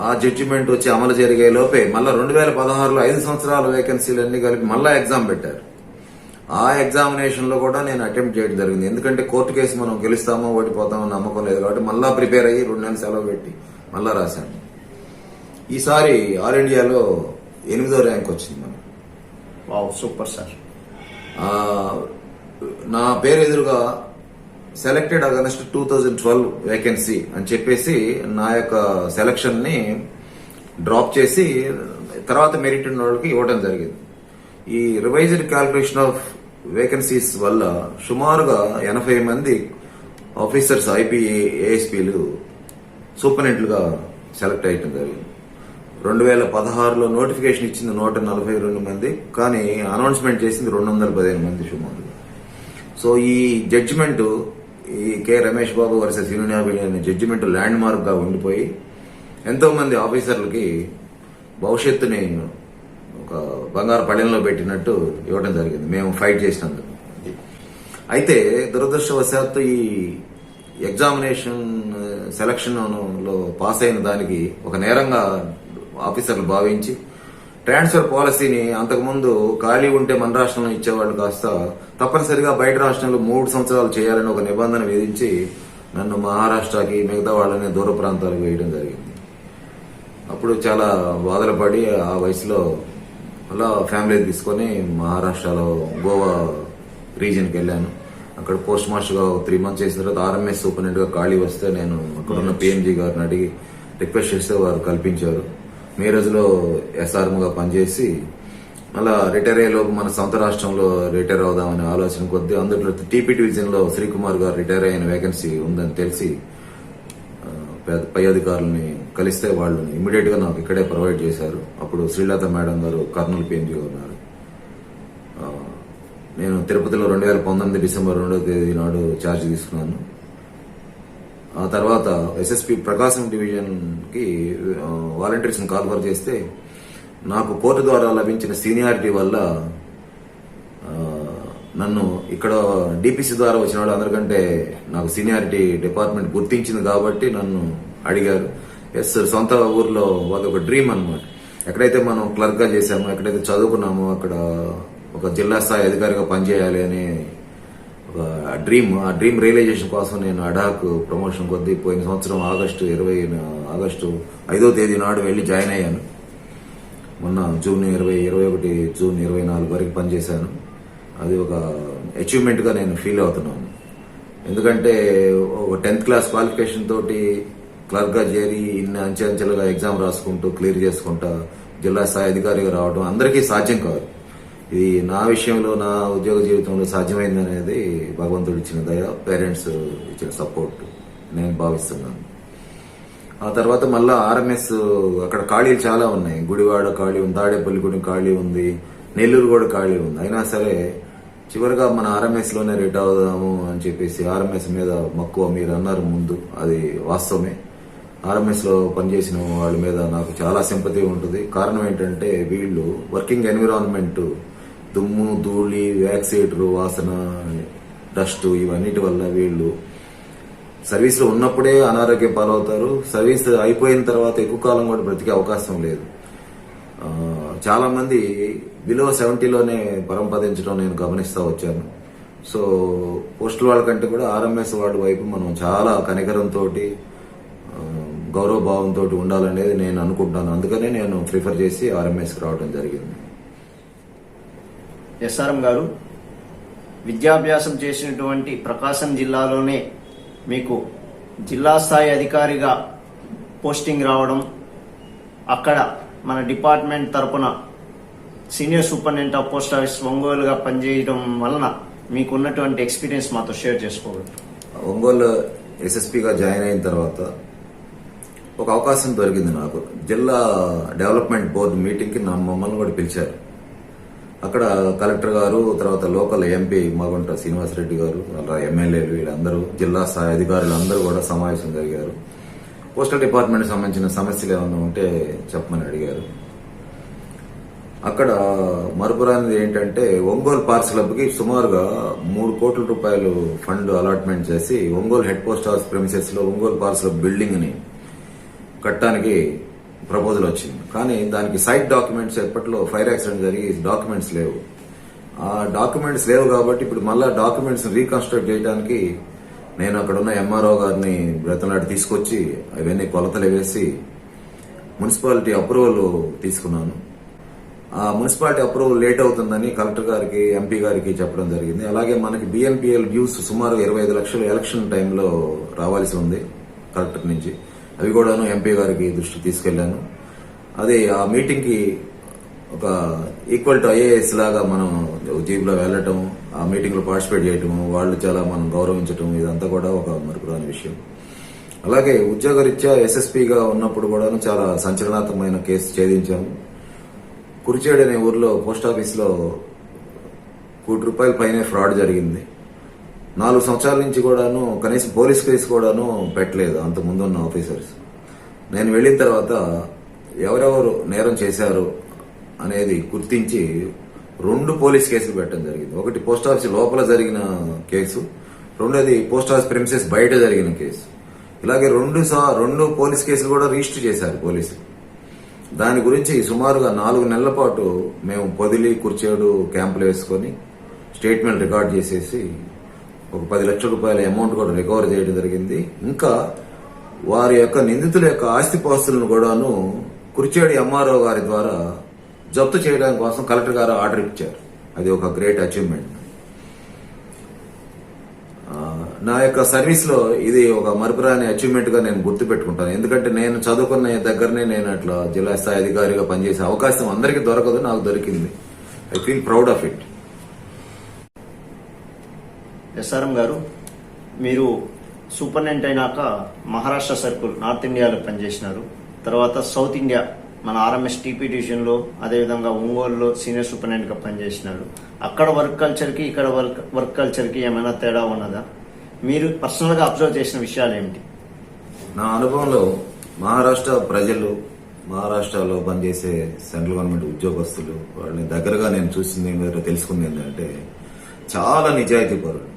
[SPEAKER 2] ఆ జడ్జిమెంట్ వచ్చి అమలు జరిగే లోపే మళ్ళా 2016లో 5 సంవత్సరాల వేకెన్సీలన్నీ కలిపి మళ్ళా ఎగ్జామ్ పెట్టారు. ఆ ఎగ్జామినేషన్ లో కూడా నేను అటెంప్ట్ చేయడం జరిగింది. ఎందుకంటే కోర్టు కేసు మనం గెలుస్తామో ఓడిపోతామో నమ్మకం లేదు కాబట్టి మళ్ళా ప్రిపేర్ అయ్యి 2 నెలలు సెలవు పెట్టి మళ్ళా రాశాను. ఈసారి ఆల్ ఇండియాలో 8వ ర్యాంక్ వచ్చింది మనకి.
[SPEAKER 1] Wow, super sir.
[SPEAKER 2] నా పేరు ఎదురుగా సెలెక్టెడ్ అగనెస్ట్ 2012 వేకెన్సీ అని చెప్పేసి నా యొక్క సెలక్షన్ ని డ్రాప్ చేసి తర్వాత మెరిట్ ఉన్న వాళ్ళకి ఇవ్వడం జరిగింది. ఈ రివైజ్డ్ క్యాల్కులేషన్ ఆఫ్ వేకెన్సీస్ వల్ల సుమారుగా 80 మంది ఆఫీసర్స్ ఐపీఏఎస్పీలు సూపరింటెండెంట్లుగా సెలెక్ట్ అయ్యడం జరిగింది. 2016లో నోటిఫికేషన్ ఇచ్చింది 142 మంది, కానీ అనౌన్స్మెంట్ చేసింది 215 మంది సుమారు. సో ఈ జడ్జిమెంట్, ఈ K Ramesh Babu versus union of India అనే జడ్జిమెంట్ ల్యాండ్ మార్క్ గా ఉండిపోయి ఎంతో మంది ఆఫీసర్లకి భవిష్యత్తుని ఒక బంగారు పళ్ళెంలో పెట్టినట్టు ఇవ్వడం జరిగింది మేము ఫైట్ చేసినందుకు. అయితే దురదృష్టవశాత్తు ఈ ఎగ్జామినేషన్ సెలక్షన్ లో పాస్ అయిన దానికి ఒక నేరంగా ఆఫీసర్లు భావించి ట్రాన్స్ఫర్ పాలసీని అంతకుముందు ఖాళీ ఉంటే మన రాష్ట్రంలో ఇచ్చేవాళ్ళు కాస్త తప్పనిసరిగా బయట రాష్ట్రంలో 3 సంవత్సరాలు చేయాలని ఒక నిబంధన విధించి నన్ను మహారాష్ట్రకి మిగతా వాళ్ళని దూర ప్రాంతాలకు వేయడం జరిగింది. అప్పుడు చాలా బాధలు పడి ఆ వయసులో అలా ఫ్యామిలీ తీసుకొని మహారాష్ట్రలో గోవా రీజియన్కి వెళ్ళాను. అక్కడ పోస్ట్ మాస్టర్ గా 3 months చేసిన తర్వాత ఆర్ఎంఎస్ సూపరింటెండెంట్ గా ఖాళీ వస్తే నేను అక్కడున్న పిఎంజీ గారిని అడిగి రిక్వెస్ట్ చేస్తే వారు కల్పించారు. మీరజ్లో ఎస్ఆర్ఎం గా పనిచేసి అలా రిటైర్ అయ్యేలోపు మన సొంత రాష్ట్రంలో రిటైర్ అవుదామనే ఆలోచన కొద్దీ అందులో టీపీ డివిజన్ లో శ్రీకుమార్ గారు రిటైర్ అయిన వేకెన్సీ ఉందని తెలిసి పై అధికారులని కలిస్తే వాళ్ళు ఇమీడియట్ గా నాకు ఇక్కడే ప్రొవైడ్ చేశారు. అప్పుడు శ్రీలత మేడం గారు కర్నూలు పిఎంజీ ఉన్నారు. నేను తిరుపతిలో 2019 డిసెంబర్ 2వ తేదీ నాడు ఛార్జ్ తీసుకున్నాను. ఆ తర్వాత ఎస్ఎస్పి ప్రకాశం డివిజన్ కి వాలంటీర్స్ కాల్ఫర్ చేస్తే నాకు కోర్టు ద్వారా లభించిన సీనియారిటీ వల్ల నన్ను ఇక్కడ డిపిసి ద్వారా వచ్చిన వాళ్ళు అందరికంటే నాకు సీనియారిటీ డిపార్ట్మెంట్ గుర్తించింది కాబట్టి నన్ను అడిగారు. ఎస్, సొంత ఊర్లో వాళ్ళది ఒక డ్రీమ్ అన్నమాట. ఎక్కడైతే మనం క్లర్క్ గా చేశామో, ఎక్కడైతే చదువుకున్నామో అక్కడ ఒక జిల్లా స్థాయి అధికారిగా పనిచేయాలి అనే ఒక డ్రీమ్, ఆ డ్రీమ్ రియలైజేషన్ కోసం నేను అడాక్ ప్రమోషన్ కొద్దీ పోయిన సంవత్సరం ఆగస్టు 5వ తేదీ నాడు వెళ్లి జాయిన్ అయ్యాను. మొన్న జూన్ 21 జూన్ 24 వరకు పనిచేశాను. అది ఒక అచీవ్మెంట్ గా నేను ఫీల్ అవుతున్నాను. ఎందుకంటే ఒక 10th క్లాస్ క్వాలిఫికేషన్ తోటి క్లర్క్ గా చేరి ఇన్ని అంచెలుగా ఎగ్జామ్ రాసుకుంటూ క్లియర్ చేసుకుంటా జిల్లా స్థాయి అధికారిగా రావడం అందరికీ సాధ్యం కాదు. ఇది నా విషయంలో, నా ఉద్యోగ జీవితంలో సాధ్యమైంది అనేది భగవంతుడు ఇచ్చిన దయ, పేరెంట్స్ ఇచ్చిన సపోర్ట్ నేను భావిస్తున్నాను. ఆ తర్వాత మళ్ళా ఆర్ఎంఎస్ అక్కడ ఖాళీలు చాలా ఉన్నాయి. గుడివాడ ఖాళీ ఉంది, తాడేపల్లిగూడెం ఖాళీ ఉంది, నెల్లూరు కూడా ఖాళీ ఉంది. అయినా సరే చివరిగా మన ఆర్ఎంఎస్ లోనే రిటైర్ అవుదాము అని చెప్పేసి ఆర్ఎంఎస్ మీద మక్కువ మీరు అన్నారు ముందు, అది వాస్తవమే. ఆర్ఎంఎస్ లో పనిచేసిన వాళ్ళ మీద నాకు చాలా సింపతి ఉంటుంది. కారణం ఏంటంటే వీళ్ళు వర్కింగ్ ఎన్విరాన్మెంట్, దుమ్ము ధూళి, వ్యాక్సినేటర్ వాసన, డస్ట్, ఇవన్నిటి వల్ల వీళ్ళు సర్వీస్ లో ఉన్నప్పుడే అనారోగ్యం పాలవుతారు. సర్వీస్ అయిపోయిన తర్వాత ఎక్కువ కాలం కూడా బ్రతికే అవకాశం లేదు. చాలా మంది బిలో 70లోనే పరంపదించడం నేను గమనిస్తా వచ్చాను. సో పోస్టల్ వాళ్ళ కంటే కూడా ఆర్ఎంఎస్ వాళ్ళ వైపు మనం చాలా కనికరంతో, గౌరవ భావంతో ఉండాలనేది నేను అనుకుంటాను. అందుకనే నేను ప్రిఫర్ చేసి ఆర్ఎంఎస్కి రావడం జరిగింది.
[SPEAKER 1] ఎస్ఆర్ఎం గారు, విద్యాభ్యాసం చేసినటువంటి ప్రకాశం జిల్లాలోనే మీకు జిల్లా స్థాయి అధికారిగా పోస్టింగ్ రావడం, అక్కడ మన డిపార్ట్మెంట్ తరపున senior superintendent of post office ఒంగోలుగా పనిచేయడం వలన మీకు ఉన్నటువంటి ఎక్స్పీరియన్స్ మాతో షేర్ చేసుకోగలరు?
[SPEAKER 2] ఒంగోలు ఎస్ఎస్పీగా జాయిన్ అయిన తర్వాత ఒక అవకాశం దొరికింది నాకు. జిల్లా డెవలప్మెంట్ బోర్డు మీటింగ్ కి మమ్మల్ని కూడా పిలిచారు. అక్కడ కలెక్టర్ గారు, తర్వాత లోకల్ ఎంపీ మాగుంట శ్రీనివాసరెడ్డి గారు, అలా ఎమ్మెల్యేలు, వీళ్ళందరూ జిల్లా స్థాయి అధికారులు అందరూ కూడా సమావేశం జరిగారు. పోస్టల్ డిపార్ట్మెంట్ సంబంధించిన సమస్యలు ఏమైనా ఉంటే చెప్పమని అడిగారు. అక్కడ మరుపురానిది ఏంటంటే ఒంగోలు పార్స్ క్లబ్ కి సుమారుగా 3 కోట్ల రూపాయలు ఫండ్ అలాట్మెంట్ చేసి Ongole head post office premises లో ఒంగోలు పార్స్ క్లబ్ బిల్డింగ్ ని కట్టడానికి ప్రపోజల్ వచ్చింది. కానీ దానికి సైట్ డాక్యుమెంట్స్ ఎప్పట్లో ఫైర్ యాక్సిడెంట్ జరిగి డాక్యుమెంట్స్ లేవు. ఆ డాక్యుమెంట్స్ లేవు కాబట్టి ఇప్పుడు మళ్ళా డాక్యుమెంట్స్ రీకన్స్ట్రక్ట్ చేయడానికి నేను అక్కడ ఉన్న ఎంఆర్ఓ గారిని బ్రతనాడు తీసుకొచ్చి అవన్నీ కొలతలు వేసి మున్సిపాలిటీ అప్రూవల్ తీసుకున్నాను. ఆ మున్సిపాలిటీ అప్రూవల్ లేట్ అవుతుందని కలెక్టర్ గారికి, ఎంపీ గారికి చెప్పడం జరిగింది. అలాగే మనకి బిఎన్పిఎల్ డ్యూస్ సుమారు 25 లక్షలు ఎలక్షన్ టైంలో రావాల్సి ఉంది కలెక్టర్ నుంచి. అవి కూడాను ఎంపీ గారికి దృష్టికి తీసుకెళ్లాను. అదే ఆ మీటింగ్ కి ఒక ఈక్వల్ టు ఐఏఎస్ లాగా మనం జీబులో వెళ్లటం, ఆ మీటింగ్ లో పార్టిసిపేట్ చేయటం, వాళ్ళు చాలా మనం గౌరవించటం, ఇదంతా కూడా ఒక మరపురాని విషయం. అలాగే ఉద్యోగరీత్యా ఎస్ఎస్పీగా ఉన్నప్పుడు కూడాను చాలా సంచలనాత్మకమైన కేసు ఛేదించాము. కురిచేడు అనే ఊర్లో పోస్ట్ ఆఫీస్ లో ₹1,00,00,000 పైనే ఫ్రాడ్ జరిగింది. 4 సంవత్సరాల నుంచి కూడాను కనీసం పోలీస్ కేసు కూడాను పెట్టలేదు అంత ముందున్న ఆఫీసర్స్. నేను వెళ్లిన తర్వాత ఎవరెవరు నేరం చేశారు అనేది గుర్తించి 2 పోలీస్ కేసులు పెట్టడం జరిగింది. ఒకటి పోస్ట్ ఆఫీస్ లోపల జరిగిన కేసు, రెండోది పోస్ట్ ఆఫీస్ ప్రెమిసెస్ బయట జరిగిన కేసు. ఇలాగే 2 పోలీస్ కేసులు కూడా రిజిస్టర్ చేశారు పోలీసులు. దాని గురించి సుమారుగా 4 నెలల పాటు మేము పొదిలి, కుర్చేడు క్యాంపులు వేసుకొని స్టేట్మెంట్ రికార్డ్ చేసేసి ఒక ₹10 లక్షల అమౌంట్ కూడా రికవర్ చేయడం జరిగింది. ఇంకా వారి యొక్క నిందితుల యొక్క ఆస్తిపాస్తులను కూడాను కుర్చేడు ఎంఆర్ఓ గారి ద్వారా జప్తు చేయడం కోసం కలెక్టర్ గారు ఆర్డర్ ఇచ్చారు. అది ఒక గ్రేట్ అచీవ్మెంట్. నా యొక్క సర్వీస్ లో ఇది ఒక మరపురాని అచీవ్మెంట్ గా నేను గుర్తు పెట్టుకుంటాను. ఎందుకంటే నేను చదువుకున్న దగ్గరనే నేను అట్లా జిల్లా స్థాయి అధికారిగా పనిచేసే అవకాశం అందరికీ దొరకదు, నాకు దొరికింది. I feel proud of it.
[SPEAKER 1] SRM గారు, మీరు సూపరింటెండెంట్ అయినాక మహారాష్ట్ర సర్కిల్ నార్త్ ఇండియాలో పనిచేసినారు. తర్వాత సౌత్ ఇండియా మన ఆర్ఎంఎస్ టీపీ డివిజన్లో, అదేవిధంగా ఒంగోలులో సీనియర్ సూపరింటెండెంట్గా పనిచేసినారు. అక్కడ వర్క్ కల్చర్కి ఇక్కడ వర్క్ కల్చర్కి ఏమైనా తేడా ఉన్నదా? మీరు పర్సనల్గా అబ్జర్వ్ చేసిన విషయాలు ఏమిటి?
[SPEAKER 2] నా అనుభవంలో మహారాష్ట్ర ప్రజలు, మహారాష్ట్రలో పనిచేసే సెంట్రల్ గవర్నమెంట్ ఉద్యోగస్తులు, వాళ్ళని దగ్గరగా నేను చూసింది తెలుసుకుంది ఏంటంటే చాలా నిజాయితీ పరులు.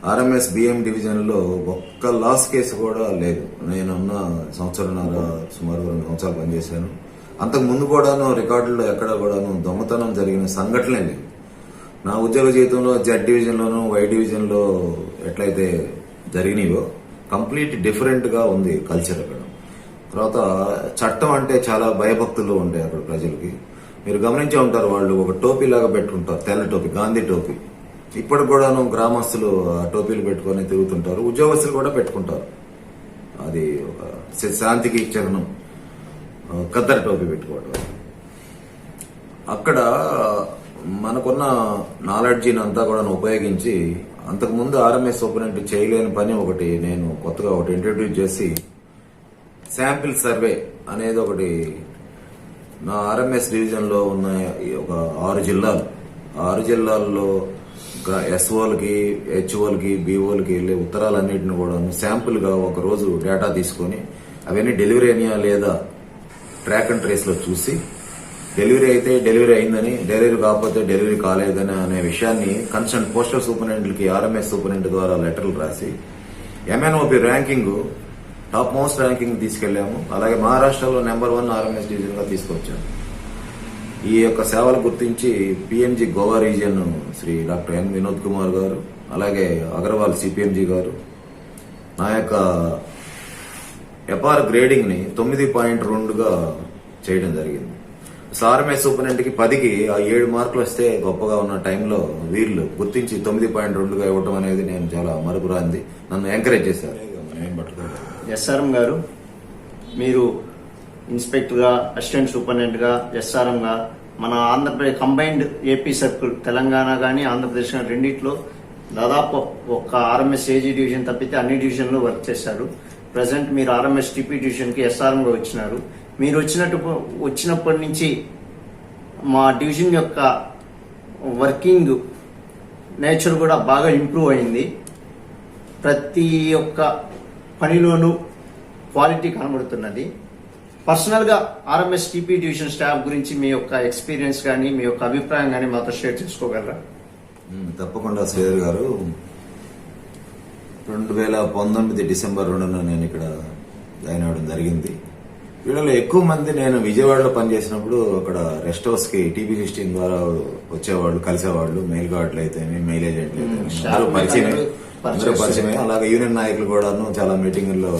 [SPEAKER 2] ఆర్ఎంఎస్ బిఎం డివిజన్ లో ఒక్క లాస్ కేసు కూడా లేదు. నేనున్న సంవత్సరంన్నర, సుమారు 2 సంవత్సరాలు పనిచేశాను. అంతకు ముందు కూడాను రికార్డుల్లో ఎక్కడ కూడాను దొంగతనం జరిగిన సంఘటనలే లేవు. నా ఉద్యోగ జీవితంలో జెడ్ డివిజన్లోను, వై డివిజన్లో ఎట్లయితే జరిగినాయో కంప్లీట్ డిఫరెంట్ గా ఉంది కల్చర్ అక్కడ. తర్వాత చట్టం అంటే చాలా భయభక్తులు ఉంటాయి అక్కడ ప్రజలకి. మీరు గమనించే ఉంటారు, వాళ్ళు ఒక టోపీ లాగా పెట్టుకుంటారు, తెల్ల టోపీ, గాంధీ టోపీ. ఇప్పటికి కూడాను గ్రామస్తులు ఆ టోపీలు పెట్టుకొని తిరుగుతుంటారు, ఉద్యోగస్తులు కూడా పెట్టుకుంటారు. అది ఒక శాంతికి చిహ్నం, ఖద్దరు టోపీ పెట్టుకోవడం. అక్కడ మనకున్న నాలెడ్జిని అంతా కూడా ఉపయోగించి అంతకుముందు ఆర్ఎంఎస్ సూపరింటెండెంట్ చేయలేని పని ఒకటి నేను కొత్తగా ఇంట్రడ్యూస్ చేసి శాంపిల్ సర్వే అనేది ఒకటి నా ఆర్ఎంఎస్ డివిజన్ లో ఉన్న ఒక 6 జిల్లాలు, 6 జిల్లాల్లో ఎస్ఓలకి, హెచ్ఓలకి, బీఓలకి వెళ్లే ఉత్తరాలన్నింటిని కూడా శాంపుల్ గా ఒక రోజు డేటా తీసుకొని అవన్నీ డెలివరీ అయినాయా లేదా ట్రాక్ అండ్ ట్రేస్ లో చూసి, డెలివరీ అయితే డెలివరీ అయిందని, డెలివరీ కాకపోతే డెలివరీ కాలేదని అనే విషయాన్ని కన్సర్న్ పోస్టల్ సూపరింటెండెంట్లకి ఆర్ఎంఎస్ సూపరింటెండెంట్ ద్వారా లెటర్లు రాసి MNOP ranking, top most ranking తీసుకెళ్లాము. అలాగే మహారాష్ట్రలో నెంబర్ 1 ఆర్ఎంఎస్ డివిజన్ గా తీసుకొచ్చాము. ఈ యొక్క సేవలు గుర్తించి PMG Goa region Shri doctor N Vinod Kumar గారు, అలాగే అగర్వాల్ సిపిఎంజీ గారు నా యొక్క ఎపార్ గ్రేడింగ్ ని 9.2గా చేయడం జరిగింది. ఆర్ఎంఎస్ సూపరింటెండెంట్ కి 10కి 7 మార్కులు వస్తే గొప్పగా ఉన్న టైంలో వీళ్ళు గుర్తించి 9.2గా ఇవ్వడం అనేది నేను చాలా మరుపురాంది. నన్ను ఎంకరేజ్ చేశారు.
[SPEAKER 1] ఎస్ఆర్ఎం గారు, మీరు ఇన్స్పెక్టర్ గా, అసిస్టెంట్ సూపరింటెండెంట్ గా, ఎస్ఆర్ఎం గా మన Andhra Pradesh combined AP circle Telangana గానీ ఆంధ్రప్రదేశ్ గానీ రెండిట్లో దాదాపు ఒక ఆర్ఎంఎస్ ఏజీ డివిజన్ తప్పితే అన్ని డివిజన్లు వర్క్ చేశారు. ప్రజెంట్ మీరు ఆర్ఎంఎస్ టీపీ డివిజన్ కి ఎస్ఆర్ఎం గా వచ్చినారు. మీరు వచ్చినప్పటి నుంచి మా డివిజన్ యొక్క వర్కింగ్ నేచర్ కూడా బాగా ఇంప్రూవ్ అయింది. ప్రతి ఒక్క పనిలోనూ క్వాలిటీ కనబడుతున్నది. పర్సనల్ గా ఆర్ఎంఎస్ టీపీ డివిజన్ స్టాఫ్ గురించి మీ యొక్క ఎక్స్పీరియన్స్ కానీ, మీ యొక్క అభిప్రాయం కానీ మాతో షేర్ చేసుకోగలరా?
[SPEAKER 2] తప్పకుండా శ్రీధర్ గారు. 2019 డిసెంబర్ 2న నేను ఇక్కడ జాయిన్ అవ్వడం జరిగింది. వీళ్ళలో ఎక్కువ మంది నేను విజయవాడలో పనిచేసినప్పుడు అక్కడ రెస్ట్ హౌస్ కి టీపీ సిస్టమ్ ద్వారా వచ్చేవాళ్ళు, కలిసేవాళ్ళు. మెయిల్ గార్డులు అయితే, మెయిల్ ఏజెంట్లు అయితే అందరూ పరిచయమే. అలాగే యూనియన్ నాయకులు కూడాను చాలా మీటింగుల్లో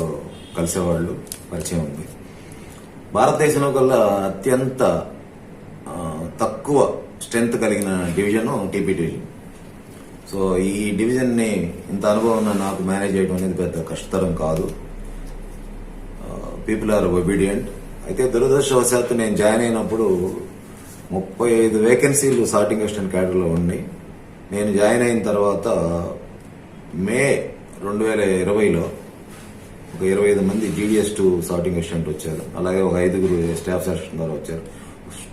[SPEAKER 2] కలిసేవాళ్ళు, పరిచయం ఉంది. భారతదేశంలో కల్లా అత్యంత తక్కువ స్ట్రెంగ్త్ కలిగిన డివిజన్ టీపీ డివిజన్. సో ఈ డివిజన్ ని ఇంత అనుభవం ఉన్న నాకు మేనేజ్ చేయడం అనేది పెద్ద కష్టతరం కాదు. People are obedient. అయితే దురదృష్టవశాత్తు నేను జాయిన్ అయినప్పుడు 35 వేకెన్సీలు సార్టింగ్ అసిస్టెంట్ క్యాడర్ లో ఉన్నాయి. నేను జాయిన్ అయిన తర్వాత మే 2020లో ఒక 25 మంది GDS2 సార్టింగ్ అసిస్టెంట్ వచ్చారు. అలాగే ఒక 5 స్టాఫ్ అసిస్టెంట్ ద్వారా వచ్చారు.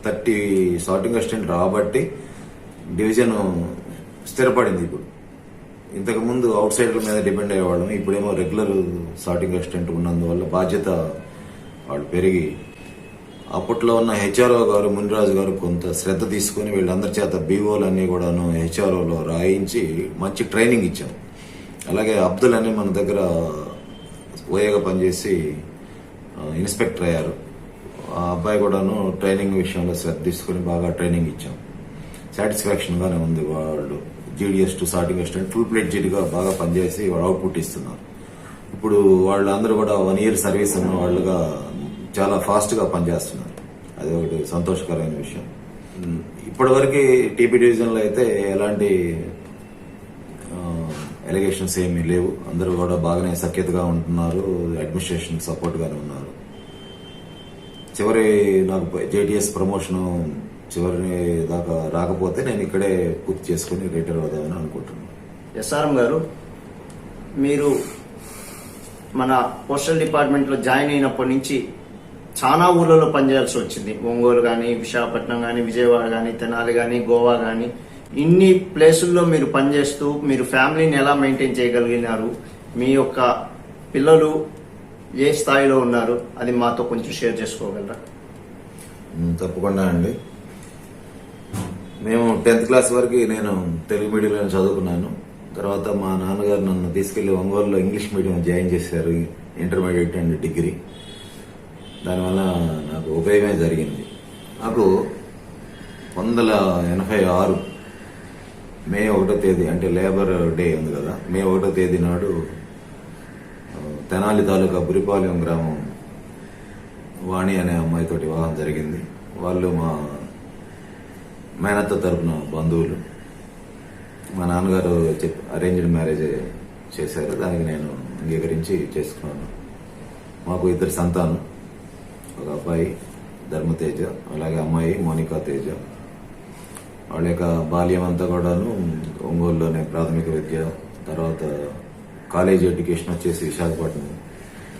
[SPEAKER 2] 30 సార్టింగ్ అసిస్టెంట్ రాబట్టి డివిజన్ స్థిరపడింది. ఇప్పుడు ఇంతకు ముందు అవుట్ సైడర్ల మీద డిపెండ్ అయ్యేవాళ్ళం. ఇప్పుడేమో రెగ్యులర్ సార్టింగ్ అసిస్టెంట్ ఉన్నందువల్ల బాధ్యత వాళ్ళు పెరిగి, అప్పట్లో ఉన్న హెచ్ఆర్ఓ గారు మునిరాజు గారు కొంత శ్రద్ధ తీసుకుని వీళ్ళందరి చేత బీఓలన్నీ కూడాను హెచ్ఆర్ఓలో రాయించి మంచి ట్రైనింగ్ ఇచ్చాం. అలాగే అబ్దుల్ అని మన దగ్గర ఓఏగా పనిచేసి ఇన్స్పెక్టర్ అయ్యారు. ఆ అబ్బాయి కూడాను ట్రైనింగ్ విషయంలో శ్రద్ధ తీసుకుని బాగా ట్రైనింగ్ ఇచ్చాం. సాటిస్ఫాక్షన్ గానే ఉంది. వాళ్ళు GDS2 సార్టింగ్ అసిస్టెంట్ ఫుల్ ప్లేడ్జెడ్ గా బాగా పనిచేసి వాళ్ళు అవుట్పుట్ ఇస్తున్నారు. ఇప్పుడు వాళ్ళందరూ కూడా 1 year సర్వీస్ ఉన్న వాళ్ళుగా చాలా ఫాస్ట్ గా పనిచేస్తున్నారు. అది ఒకటి సంతోషకరమైన విషయం. ఇప్పటివరకు టీపీ డివిజన్ లో అయితే ఎలాంటి ఎలిగేషన్స్ ఏమీ లేవు. అందరూ కూడా బాగానే సఖ్యతగా ఉంటున్నారు. అడ్మినిస్ట్రేషన్ సపోర్ట్ గానే ఉన్నారు. చివరి నాకు JTS ప్రమోషన్ చివరి దాకా రాకపోతే నేను ఇక్కడే పూర్తి చేసుకుని రిటైర్ అవుదామని అనుకుంటున్నాను.
[SPEAKER 1] ఎస్ఆర్ఎం గారు, మీరు మన పోస్టల్ డిపార్ట్మెంట్లో జాయిన్ అయినప్పటి నుంచి చాలా ఊర్లలో పనిచేయాల్సి వచ్చింది. ఒంగోలు కానీ, విశాఖపట్నం కానీ, విజయవాడ కానీ, తెనాలి కానీ, గోవా కానీ, ఇన్ని ప్లేసుల్లో మీరు పనిచేస్తూ మీరు ఫ్యామిలీని ఎలా మెయింటైన్ చేయగలిగినారు? మీ యొక్క పిల్లలు ఏ స్థాయిలో ఉన్నారు? అది మాతో కొంచెం షేర్ చేసుకోగలరా?
[SPEAKER 2] తప్పకుండా అండి. మేము 10th క్లాస్ వరకు నేను తెలుగు మీడియంలో చదువుకున్నాను. తర్వాత మా నాన్నగారు నన్ను తీసుకెళ్లి ఒంగోలులో ఇంగ్లీష్ మీడియం జాయిన్ చేశారు, ఇంటర్మీడియట్ అండ్ డిగ్రీ. దానివల్ల నాకు ఉపయోగమే జరిగింది. నాకు 1986 మే 1వ తేదీ, అంటే లేబర్ డే ఉంది కదా, మే 1వ తేదీ నాడు తెనాలి తాలూకా బురిపాలెం గ్రామం వాణి అనే అమ్మాయితోటి వివాహం జరిగింది. వాళ్ళు మా మేనత్త తరపున బంధువులు. మా నాన్నగారు అరేంజ్డ్ మ్యారేజ్ చేశారు. దానికి నేను అంగీకరించి చేసుకున్నాను. మాకు 2 సంతానం, ఒక అబ్బాయి ధర్మతేజ, అలాగే అమ్మాయి మోనికా తేజ. వాళ్ళ యొక్క బాల్యం అంతా కూడాను ఒంగోలులోనే ప్రాథమిక విద్య, తర్వాత కాలేజ్ ఎడ్యుకేషన్ వచ్చేసి విశాఖపట్నం,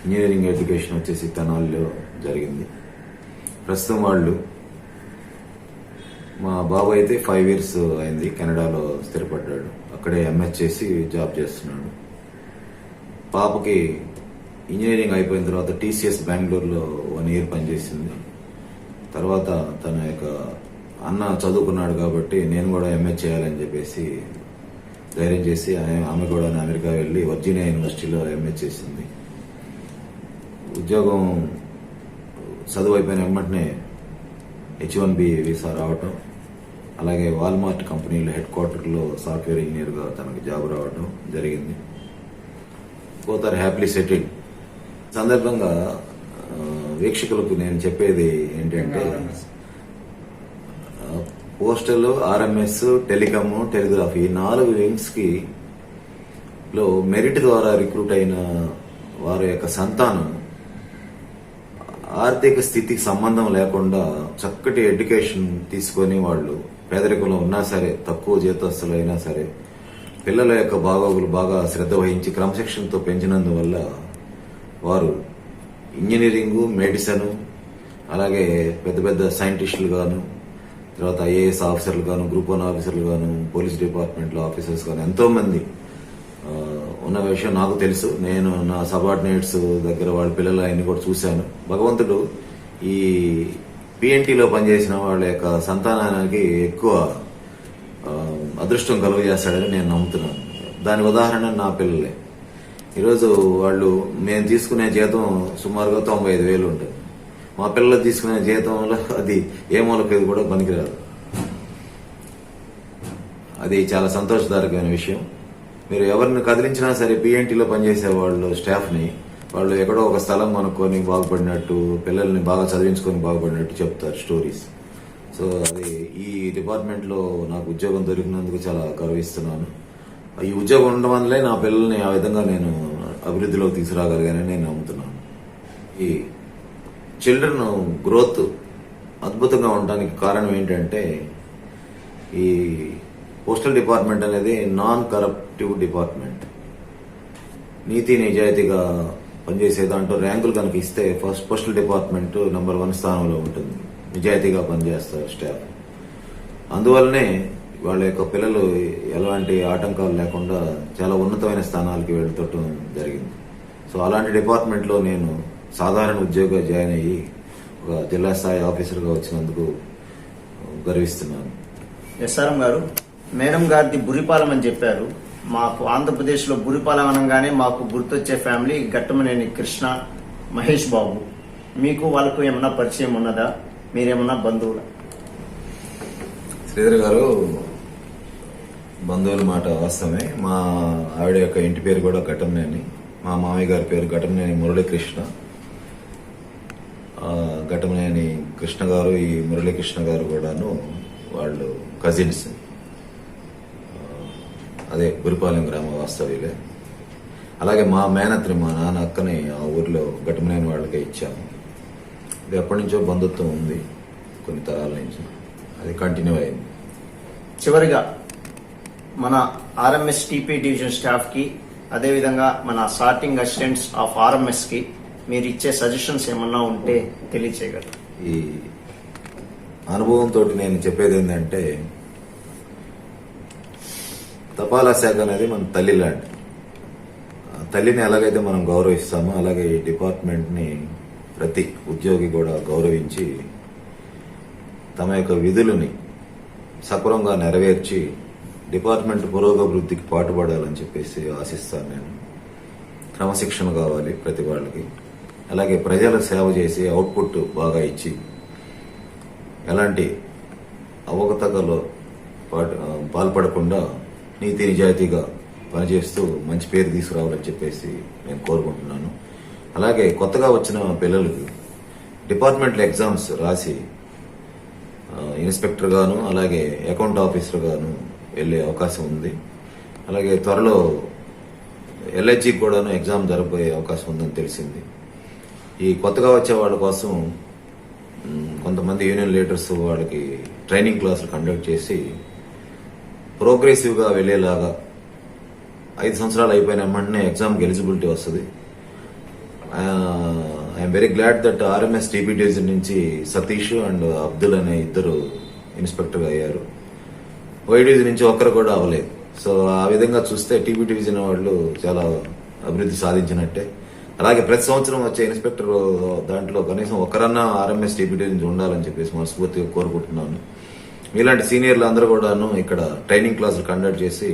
[SPEAKER 2] ఇంజనీరింగ్ ఎడ్యుకేషన్ వచ్చేసి తెనాలిలో జరిగింది. ప్రస్తుతం వాళ్ళు, మా బాబు అయితే 5 years అయింది, కెనడాలో స్థిరపడ్డాడు. అక్కడే ఎంఎస్ చేసి జాబ్ చేస్తున్నాడు. పాపకి ఇంజనీరింగ్ అయిపోయిన తర్వాత టీసీఎస్ బెంగళూరులో 1 year పనిచేసింది. తర్వాత తన యొక్క అన్న చదువుకున్నాడు కాబట్టి నేను కూడా ఎంఎస్ చేయాలని చెప్పేసి ధైర్యం చేసి ఆమె కూడా అమెరికా వెళ్ళి వర్జీనియా యూనివర్సిటీలో ఎంఎస్ చేసింది. ఉద్యోగం చదువు అయిపోయిన వెంటనే H1B వీసా రావటం, అలాగే వాల్మార్ట్ కంపెనీలో హెడ్ క్వార్టర్లో సాఫ్ట్వేర్ ఇంజనీర్గా తనకు జాబ్ రావటం జరిగింది. Both are happily settled. సందర్భంగా వీక్షకులకు నేను చెప్పేది ఏంటంటే, పోస్టల్, ఆర్ఎంఎస్, టెలికామ్, టెలిగ్రాఫ్, ఈ 4 వింగ్స్ కి లో మెరిట్ ద్వారా రిక్రూట్ అయిన వారి యొక్క సంతానం ఆర్థిక స్థితికి సంబంధం లేకుండా చక్కటి ఎడ్యుకేషన్ తీసుకొని వాళ్ళు పేదరికంలో ఉన్నా సరే, తక్కువ జీతస్తులు అయినా సరే, పిల్లల యొక్క బాగోగులు బాగా శ్రద్ధ వహించి క్రమశిక్షణతో పెంచినందువల్ల వారు ఇంజనీరింగ్, మెడిసిన్, అలాగే పెద్ద పెద్ద సైంటిస్టులు గాను, తర్వాత ఐఏఎస్ ఆఫీసర్లు గాను, గ్రూప్ 1 ఆఫీసర్లు గాను, పోలీస్ డిపార్ట్మెంట్లో ఆఫీసర్స్ గాను ఎంతో మంది ఉన్న విషయం నాకు తెలుసు. నేను నా సబార్డినేట్స్ దగ్గర వాళ్ళ పిల్లలు అన్ని కూడా చూశాను. భగవంతుడు ఈ పిఎన్టీలో పనిచేసిన వాళ్ళ యొక్క సంతానానికి ఎక్కువ అదృష్టం కలుగజేస్తాడని నేను నమ్ముతున్నాను. దాని ఉదాహరణ నా పిల్లలే. ఈరోజు వాళ్ళు మేము తీసుకునే జీతం సుమారుగా 95,000 ఉంటుంది. మా పిల్లలు తీసుకునే జీతంలో అది ఏ మూలకేది కూడా పనికిరాదు. అది చాలా సంతోషదాయకమైన విషయం. మీరు ఎవరిని కదిలించినా సరే పిఎన్టీలో పనిచేసే వాళ్ళు స్టాఫ్ని వాళ్ళు ఎక్కడో ఒక స్థలం కొనుక్కొని బాగుపడినట్టు, పిల్లల్ని బాగా చదివించుకొని బాగుపడినట్టు చెప్తారు స్టోరీస్. సో అది ఈ డిపార్ట్మెంట్లో నాకు ఉద్యోగం దొరికినందుకు చాలా గర్విస్తున్నాను. ఈ ఉద్యోగం ఉండడం వల్లే నా పిల్లల్ని ఆ విధంగా నేను అభివృద్ధిలోకి తీసుకురాగలిగానని నేను నమ్ముతున్నాను. ఈ చిల్డ్రన్ గ్రోత్ అద్భుతంగా ఉండడానికి కారణం ఏంటంటే, ఈ పోస్టల్ డిపార్ట్మెంట్ అనేది నాన్ కరప్టివ్ డిపార్ట్మెంట్. నీతి నిజాయితీగా పనిచేసే దాంట్లో ర్యాంకులు కనుక ఇస్తే ఫస్ట్ పోస్టల్ డిపార్ట్మెంట్ నెంబర్ 1 స్థానంలో ఉంటుంది. నిజాయితీగా పనిచేస్తారు స్టాఫ్. అందువల్లనే వాళ్ళ యొక్క పిల్లలు ఎలాంటి ఆటంకాలు లేకుండా చాలా ఉన్నతమైన స్థానాలకి వెళ్తుండటం జరిగింది. సో అలాంటి డిపార్ట్మెంట్లో నేను సాధారణ ఉద్యోగంగా జాయిన్ అయ్యి ఒక జిల్లా స్థాయి ఆఫీసర్గా వచ్చినందుకు గర్విస్తున్నాను.
[SPEAKER 1] ఎస్ఆర్ఎం గారు, మేడం గారిది బురిపాలెం అని చెప్పారు. మాకు ఆంధ్రప్రదేశ్లో బురిపాలెం అనగానే మాకు గుర్తొచ్చే ఫ్యామిలీ ఘట్టమనేని కృష్ణ, మహేష్ బాబు. మీకు వాళ్ళకు ఏమన్నా పరిచయం ఉన్నదా? మీరేమన్నా బంధువులా?
[SPEAKER 2] శ్రీధర్ గారు బంధువుల మాట వాస్తవమే. మా ఆవిడ యొక్క ఇంటి పేరు కూడా ఘట్టమనేని. మా మామయ్య గారి పేరు ఘట్టమనేని మురళీకృష్ణ. ఘట్టమనేని కృష్ణ గారు, ఈ మురళీకృష్ణ గారు కూడాను వాళ్ళు కజిన్స్. అదే బురిపాలెం గ్రామ వాస్తవ్యులే. అలాగే మా మేనత్రి, మా నాన్న అక్కని ఆ ఊర్లో ఘట్టమనేని వాళ్ళకే ఇచ్చాము. ఇది ఎప్పటి నుంచో బంధుత్వం ఉంది, కొన్ని తరాల నుంచి. అది కంటిన్యూ అయింది.
[SPEAKER 1] చివరిగా మన ఆర్ఎంఎస్ టీపీ డివిజన్ స్టాఫ్ కి అదేవిధంగా మన సార్టింగ్ అసిస్టెంట్స్ ఆఫ్ ఆర్ఎంఎస్ కి మీరు ఇచ్చే సజెషన్స్ ఏమన్నా ఉంటే తెలియచేయగలరు.
[SPEAKER 2] ఈ అనుభవంతో నేను చెప్పేది ఏంటంటే, తపాలా శాఖ అనేది మన తల్లి లాంటి. ఆ తల్లిని ఎలాగైతే మనం గౌరవిస్తామో అలాగే ఈ డిపార్ట్మెంట్ని ప్రతి ఉద్యోగి కూడా గౌరవించి తమ యొక్క విధులని సక్రమంగా నెరవేర్చి డిపార్ట్మెంట్ పురోగభివృద్ధికి పాటుపడాలని చెప్పేసి ఆశిస్తాను. నేను క్రమశిక్షణ కావాలి ప్రతి వాళ్ళకి, అలాగే ప్రజల సేవ చేసి అవుట్పుట్ బాగా ఇచ్చి ఎలాంటి అవకతవకలో పాల్పడకుండా నీతి నిజాయితీగా పనిచేస్తూ మంచి పేరు తీసుకురావాలని చెప్పేసి నేను కోరుకుంటున్నాను. అలాగే కొత్తగా వచ్చిన పిల్లలకి డిపార్ట్మెంటల్ ఎగ్జామ్స్ రాసి ఇన్స్పెక్టర్ గాను అలాగే అకౌంట్ ఆఫీసర్ గాను వెళ్ళే అవకాశం ఉంది. అలాగే త్వరలో ఎల్ఐజీ కూడాను ఎగ్జామ్ జరగబోయే అవకాశం ఉందని తెలిసింది. ఈ కొత్తగా వచ్చే వాళ్ళ కోసం కొంతమంది యూనియన్ లీడర్స్ వాళ్ళకి ట్రైనింగ్ క్లాసులు కండక్ట్ చేసి ప్రోగ్రెసివ్గా వెళ్ళేలాగా 5 సంవత్సరాలు అయిపోయిన వెంటనే ఎగ్జామ్కి ఎలిజిబిలిటీ వస్తుంది. I'm very glad that RMS TP division నుంచి సతీష్ అండ్ అబ్దుల్ అనే ఇద్దరు ఇన్స్పెక్టర్ అయ్యారు. వై డివిజన్ నుంచి ఒక్కరు కూడా అవ్వలేదు. సో ఆ విధంగా చూస్తే టీపీ డివిజన్ వాళ్ళు చాలా అభివృద్ధి సాధించినట్టే. అలాగే ప్రతి సంవత్సరం వచ్చే ఇన్స్పెక్టర్ దాంట్లో కనీసం ఒకరన్నా ఆర్ఎంఎస్ టీపీ డివిజన్ ఉండాలని చెప్పేసి మనస్ఫూర్తిగా కోరుకుంటున్నాను. మీలాంటి సీనియర్లు అందరూ కూడాను ఇక్కడ ట్రైనింగ్ క్లాసులు కండక్ట్ చేసి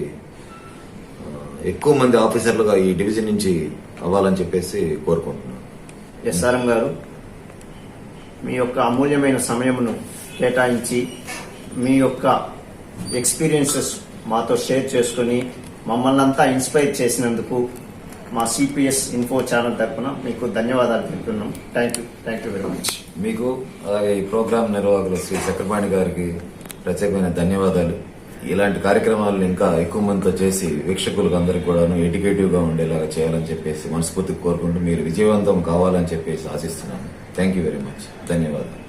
[SPEAKER 2] ఎక్కువ మంది ఆఫీసర్లుగా ఈ డివిజన్ నుంచి అవ్వాలని చెప్పేసి కోరుకుంటున్నాను.
[SPEAKER 1] ఎస్ఆర్ఎం గారు, మీ యొక్క అమూల్యమైన సమయమును కేటాయించి మీ యొక్క ఎక్స్పీరియన్సెస్ మాతో షేర్ చేసుకుని మమ్మల్ని అంతా ఇన్స్పైర్ చేసినందుకు మా సిపిఎస్ ఇన్ఫో ఛానల్ తరఫున మీకు ధన్యవాదాలు తెలుపుతున్నాం. Thank you very much.
[SPEAKER 2] మీకు అలాగే ఈ ప్రోగ్రాం నిర్వాహకులు శ్రీ చక్రపాణి గారికి ప్రత్యేకమైన ధన్యవాదాలు. ఇలాంటి కార్యక్రమాలను ఇంకా ఎక్కువ మందితో చేసి వీక్షకులకు అందరికీ కూడాను ఎడ్యుకేటివ్ గా ఉండేలాగా చేయాలని చెప్పేసి మనస్ఫూర్తిగా కోరుకుంటూ మీరు విజయవంతం కావాలని చెప్పేసి ఆశిస్తున్నాను. Thank you very much. ధన్యవాదాలు.